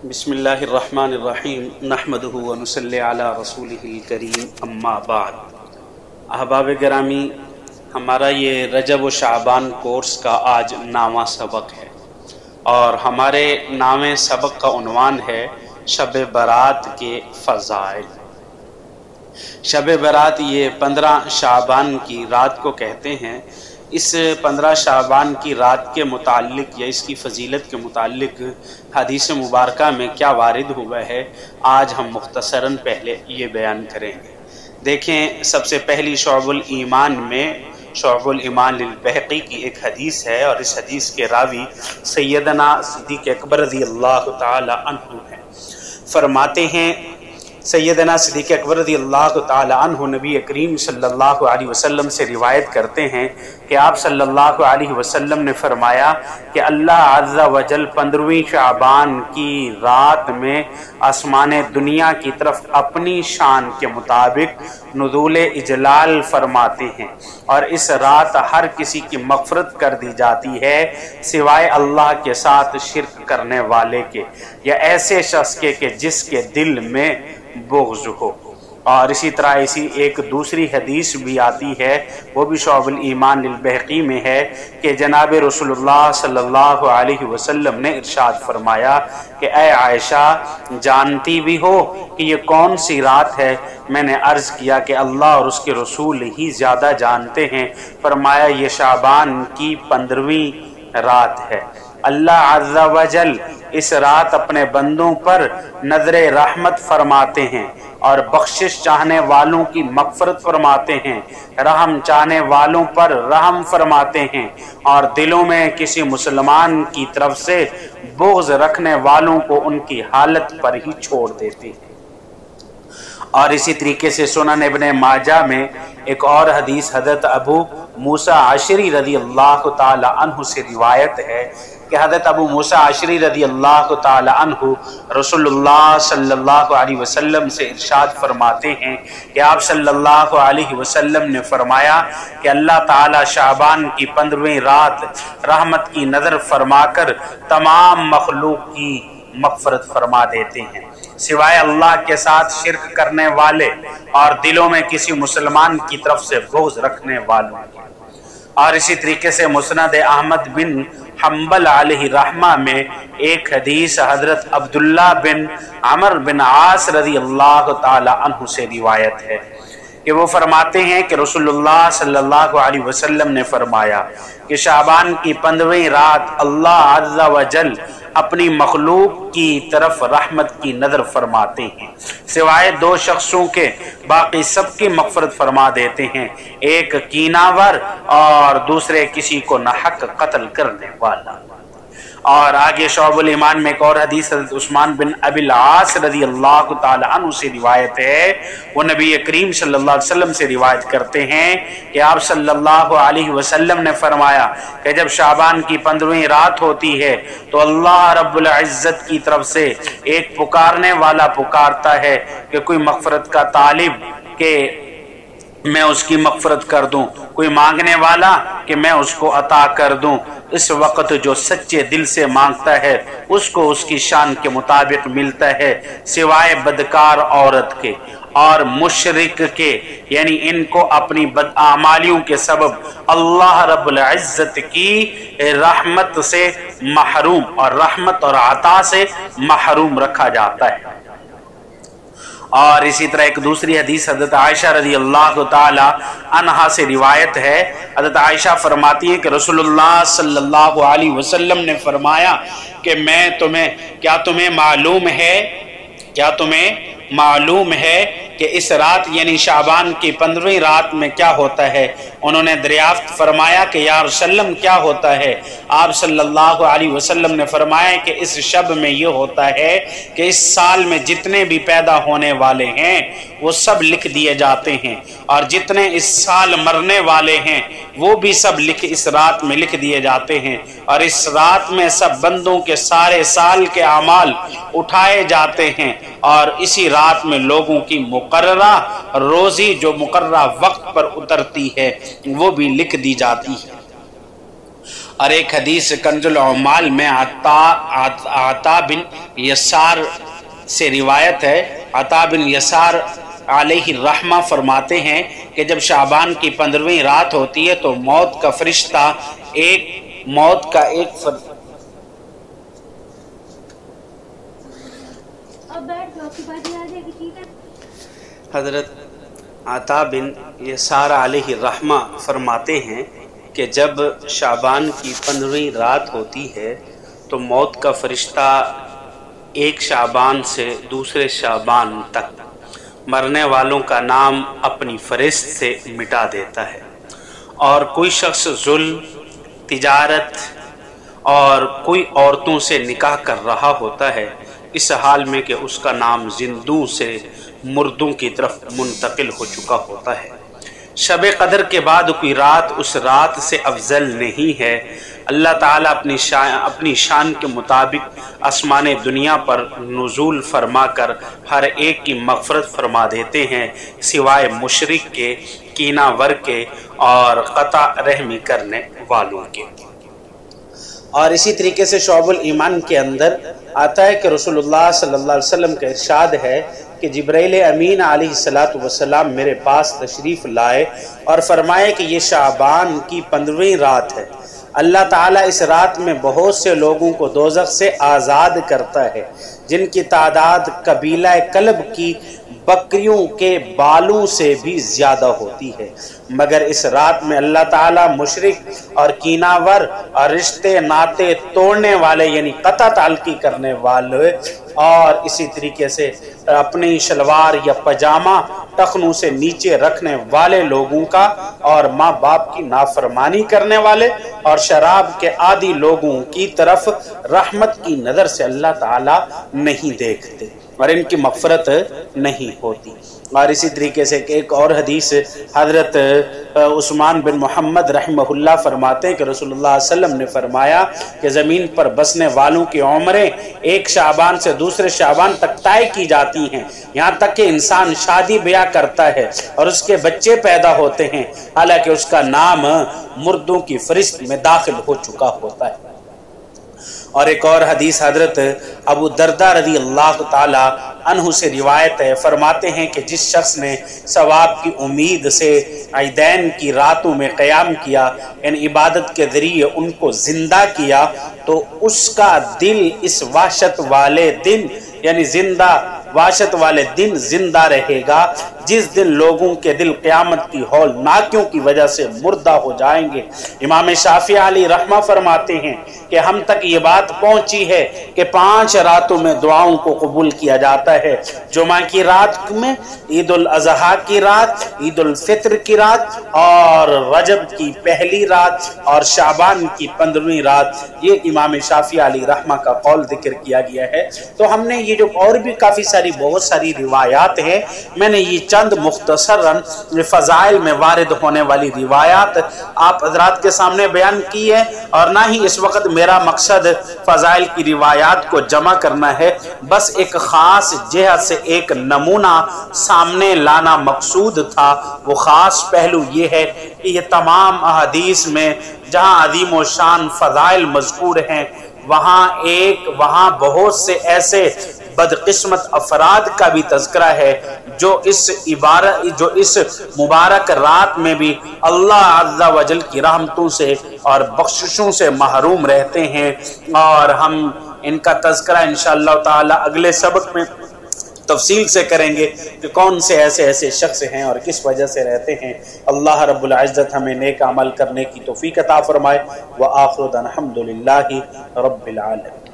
بسم اللہ الرحمن الرحیم نحمدہ و نصلی علی رسولہ الکریم اما بعد۔ احباب گرامی، ہمارا یہ رجب و شعبان کورس کا آج 9واں سبق ہے اور ہمارے 9ویں سبق کا عنوان ہے شب برات کے فضائل۔ شب برات یہ 15 شعبان کی رات کو کہتے ہیں۔ اس 15 شعبان کی رات کے متعلق یا اس کی فضیلت کے متعلق حدیث مبارکہ میں کیا وارد ہوا ہے، آج ہم مختصراً پہلے یہ بیان کریں گے۔ دیکھیں، سب سے پہلی شعب الایمان میں شعب الایمان للبیہقی کی ایک حدیث ہے اور اس حدیث کے راوی سیدنا صدیق اکبر رضی اللہ تعالی عنہ ہیں۔ فرماتے ہیں سیدنا صدیق اکبر رضی اللہ تعالی عنہ نبی کریم صلی اللہ علیہ وسلم سے روایت کرتے ہیں کہ آپ صلی اللہ علیہ وسلم نے فرمایا کہ اللہ عز و جل 15ویں شعبان کی رات میں آسمان دنیا کی طرف اپنی شان کے مطابق نزول اجلال فرماتے ہیں اور اس رات ہر کسی کی مغفرت کر دی جاتی ہے سوائے اللہ کے ساتھ شرک کرنے والے کے یا ایسے شخص کے کہ جس کے دل میں بغض ہو۔ اور اسی طرح ایک دوسری حدیث بھی آتی ہے، وہ بھی شعب الایمان للبیہقی میں ہے کہ جناب رسول اللہ صلی اللہ علیہ وسلم نے ارشاد فرمایا کہ اے عائشہ، جانتی بھی ہو کہ یہ کون سی رات ہے؟ میں نے عرض کیا کہ اللہ اور اس کے رسول ہی زیادہ جانتے ہیں۔ فرمایا یہ شعبان کی 15ویں رات ہے۔ اللہ عز و جل اس رات اپنے بندوں پر نظر رحمت فرماتے ہیں اور بخشش چاہنے والوں کی مغفرت فرماتے ہیں، رحم چاہنے والوں پر رحم فرماتے ہیں اور دلوں میں کسی مسلمان کی طرف سے بغض رکھنے والوں کو ان کی حالت پر ہی چھوڑ دیتے ہیں۔ اور اسی طریقے سے سنن ابن ماجہ میں ایک اور حدیث حضرت ابو موسیٰ عشری رضی اللہ تعالی عنہ سے روایت ہے کہ حضرت ابو موسیٰ عشری رضی اللہ تعالی عنہ رسول اللہ صلی اللہ علیہ وسلم سے ارشاد فرماتے ہیں کہ آپ صلی اللہ علیہ وسلم نے فرمایا کہ اللہ تعالی شعبان کی 15ویں رات رحمت کی نظر فرما کر تمام مخلوق کی مغفرت فرما دیتے ہیں سوائے اللہ کے ساتھ شرک کرنے والے اور دلوں میں کسی مسلمان کی طرف سے بغض رکھنے والوں کے۔ اور اسی طریقے سے مسند احمد بن حنبل علیہ رحمہ میں ایک حدیث حضرت عبداللہ بن عمر بن عاص رضی اللہ تعالی عنہ سے روایت ہے کہ وہ فرماتے ہیں کہ رسول اللہ صلی اللہ علیہ وسلم نے فرمایا کہ شعبان کی 15ویں رات اللہ عز و جل اپنی مخلوق کی طرف رحمت کی نظر فرماتے ہیں سوائے 2 شخصوں کے، باقی سب کی مغفرت فرما دیتے ہیں، ایک کینہ ور اور دوسرے کسی کو ناحق قتل کرنے والا۔ اور آگے شعب الایمان میں ایک اور حدیث حضرت عثمان بن ابی العاص رضی اللہ تعالی عنہ سے روایت ہے، وہ نبی کریم صلی اللہ علیہ وسلم سے روایت کرتے ہیں کہ آپ صلی اللہ علیہ وسلم نے فرمایا کہ جب شعبان کی 15ویں رات ہوتی ہے تو اللہ رب العزت کی طرف سے ایک پکارنے والا پکارتا ہے کہ کوئی مغفرت کا طالب کہ میں اس کی مغفرت کر دوں، کوئی مانگنے والا کہ میں اس کو عطا کر دوں۔ اس وقت جو سچے دل سے مانگتا ہے اس کو اس کی شان کے مطابق ملتا ہے سوائے بدکار عورت کے اور مشرک کے، یعنی ان کو اپنی بدعمالیوں کے سبب اللہ رب العزت کی رحمت سے محروم اور رحمت اور عطا سے محروم رکھا جاتا ہے۔ اور اسی طرح ایک دوسری حدیث حضرت عائشہ رضی اللہ تعالی عنہا سے روایت ہے۔ حضرت عائشہ فرماتی ہے کہ رسول اللہ صلی اللہ علیہ وسلم نے فرمایا کہ کیا تمہیں معلوم ہے کہ اس رات یعنی شعبان کی 15ویں رات میں کیا ہوتا ہے؟ انہوں نے دریافت فرمایا کہ یا رسول اللہ کیا ہوتا ہے؟ آپ صلی اللہ علیہ وسلم نے فرمایا کہ اس شب میں یہ ہوتا ہے کہ اس سال میں جتنے بھی پیدا ہونے والے ہیں وہ سب لکھ دیے جاتے ہیں اور جتنے اس سال مرنے والے ہیں وہ بھی سب اس رات میں لکھ دیے جاتے ہیں اور اس رات میں سب بندوں کے سارے سال کے اعمال اٹھائے جاتے ہیں اور اسی رات میں لوگوں کی مقررہ روزی جو مقررہ وقت پر اترتی ہے وہ بھی لکھ دی جاتی ہے۔ اور ایک حدیث کنز العمال میں عطا بن یسار سے روایت ہے، عطا بن یسار علیہ الرحمہ فرماتے ہیں کہ جب شعبان کی 15ویں رات ہوتی ہے تو موت کا فرشتہ حضرت عطا بن یسار علیہ الرحمہ فرماتے ہیں کہ جب شعبان کی 15ویں رات ہوتی ہے تو موت کا فرشتہ ایک شعبان سے دوسرے شعبان تک مرنے والوں کا نام اپنی فہرست سے مٹا دیتا ہے، اور کوئی شخص ظلم، تجارت اور کوئی عورتوں سے نکاح کر رہا ہوتا ہے، اس حال میں کہ اس کا نام زندوں سے مردوں کی طرف منتقل ہو چکا ہوتا ہے۔ شب قدر کے بعد کوئی رات اس رات سے افضل نہیں ہے۔ اللہ تعالیٰ اپنی شان کے مطابق آسمان دنیا پر نزول فرما کر ہر ایک کی مغفرت فرما دیتے ہیں، سوائے مشرک کے، کینہ ور کے اور قطع رحمی کرنے والوں کے۔ اور اسی طریقے سے شعب الایمان کے اندر آتا ہے کہ رسول اللہ صلی اللہ علیہ وسلم کا ارشاد ہے کہ جبرائیل امین علیہ السلام میرے پاس تشریف لائے اور فرمائے کہ یہ شعبان کی 15ویں رات ہے، اللہ تعالیٰ اس رات میں بہت سے لوگوں کو دوزخ سے آزاد کرتا ہے جن کی تعداد قبیلہ کلب کی بکریوں کے بالوں سے بھی زیادہ ہوتی ہے، مگر اس رات میں اللہ تعالیٰ مشرک اور کینہ ور اور رشتے ناطے توڑنے والے یعنی قطع تعلقی کرنے والے اور اسی طریقے سے اپنی شلوار یا پجامہ ٹخنوں سے نیچے رکھنے والے لوگوں کا اور ماں باپ کی نافرمانی کرنے والے اور شراب کے عادی لوگوں کی طرف رحمت کی نظر سے اللہ تعالیٰ نہیں دیکھتے اور ان کی مغفرت نہیں ہوتی۔ اور اسی طریقے سے ایک اور حدیث حضرت عثمان بن محمد رحمہ اللہ فرماتے ہیں کہ رسول اللہ صلی اللہ علیہ وسلم نے فرمایا کہ زمین پر بسنے والوں کی عمریں ایک شعبان سے دوسرے شعبان تک طے کی جاتی ہیں، یہاں تک کہ انسان شادی بیاہ کرتا ہے اور اس کے بچے پیدا ہوتے ہیں حالانکہ اس کا نام مردوں کی فہرست میں داخل ہو چکا ہوتا ہے۔ اور ایک اور حدیث حضرت ابو دردہ رضی اللہ تعالی عنہ سے روایت ہے، فرماتے ہیں کہ جس شخص نے ثواب کی امید سے عیدین کی راتوں میں قیام کیا یعنی عبادت کے ذریعے ان کو زندہ کیا تو اس کا دل اس وحشت والے دن یعنی وحشت والے دن زندہ رہے گا جس دن لوگوں کے دل قیامت کی ہولناکیوں کی وجہ سے مردہ ہو جائیں گے۔ امام شافعی علیہ رحمہ فرماتے ہیں کہ ہم تک یہ بات پہنچی ہے کہ 5 راتوں میں دعاؤں کو قبول کیا جاتا ہے، جمعہ کی رات میں، عید الاضحیٰ کی رات، عید الفطر کی رات اور رجب کی پہلی رات اور شعبان کی 15ویں رات۔ یہ امام شافعی علیہ رحمہ کا قول ذکر کیا گیا ہے۔ تو ہم نے یہ جو اور بھی کافی بہت ساری روایات ہیں، میں نے یہ چند مختصراً فضائل میں وارد ہونے والی روایات آپ حضرات کے سامنے بیان کی ہے، اور نہ ہی اس وقت میرا مقصد فضائل کی روایات کو جمع کرنا ہے، بس ایک خاص جہت سے ایک نمونہ سامنے لانا مقصود تھا۔ وہ خاص پہلو یہ ہے کہ یہ تمام احادیث میں جہاں عظیم و شان فضائل مذکور ہیں وہاں بہت سے ایسے بدقسمت افراد کا بھی تذکرہ ہے جو اس مبارک رات میں بھی اللہ عز و جل کی رحمتوں سے اور بخششوں سے محروم رہتے ہیں، اور ہم ان کا تذکرہ انشاءاللہ تعالی اگلے سبق میں تفصیل سے کریں گے کہ کون سے ایسے شخص ہیں اور کس وجہ سے رہتے ہیں۔ اللہ رب العزت ہمیں نیک عمل کرنے کی توفیق عطا فرمائے۔ وآخر دعوانا الحمدللہ رب العالمین۔